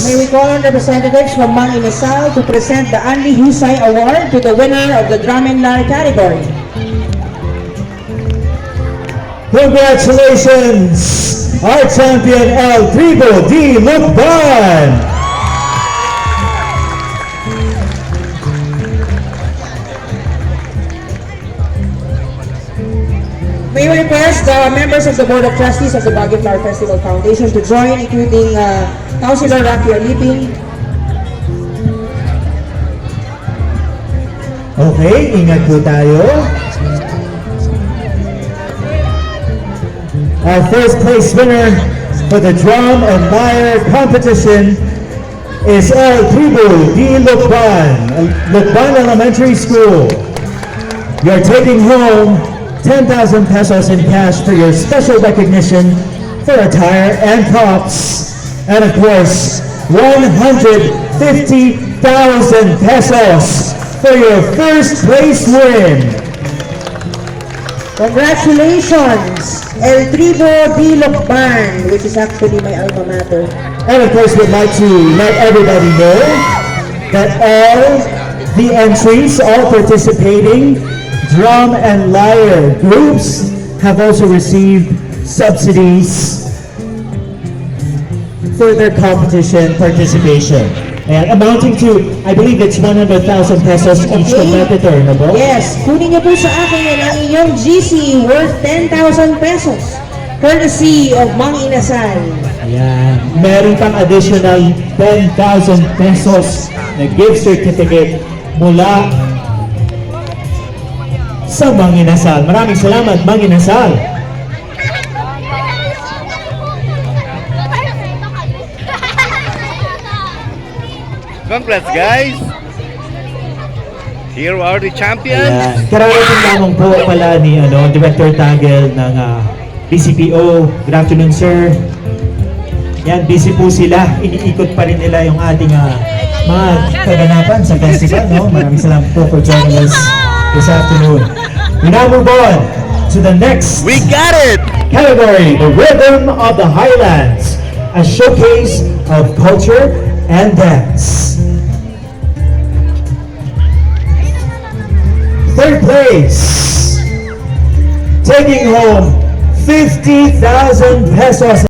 May we call on representatives from Mang Inasal to present the Anli Husay Award to the winner of the Drum and Lyre category. Congratulations, our champion El Tribo D. Lukban. May we request the members of the Board of Trustees of the Baguio Flower Festival Foundation to join, including Councilor Rocky Aliping. Okay, ingat po tayo. Our first place winner for the Drum and Lyre competition is El Tribo D. Lukban, Lukban Elementary School. You're taking home 10,000 pesos in cash for your special recognition for attire and props. And of course, 150,000 pesos for your first place win. Congratulations, El Tribo D. Lukban, which is actually my alma mater. And of course, we'd like to let everybody know that all the entries, all participating Drum and Lyre groups have also received subsidies for their competition participation. And amounting to, I believe it's 100,000 pesos each competitor, no po? Yes, kunin niyo po sa akin yan ang inyong GC worth 10,000 pesos. Courtesy of Mang Inasal. Ayan. Meron pang additional 10,000 pesos na gift certificate mula sa Mang Inasal. Maraming salamat, Mang Inasal. Congrats guys! Here are the champions! Ayan. Kararating lamang po pala ni Director Tagel ng BCPO. Good afternoon, sir. Yan, busy po sila. Iniikot pa rin nila yung ating mga kaganapan sa festival. No? Maraming salamat po for joining us this afternoon. We now move on to the next We got it! category, the Rhythm of the Highlands, a showcase of culture and dance. Third place, taking home 50,000 pesos.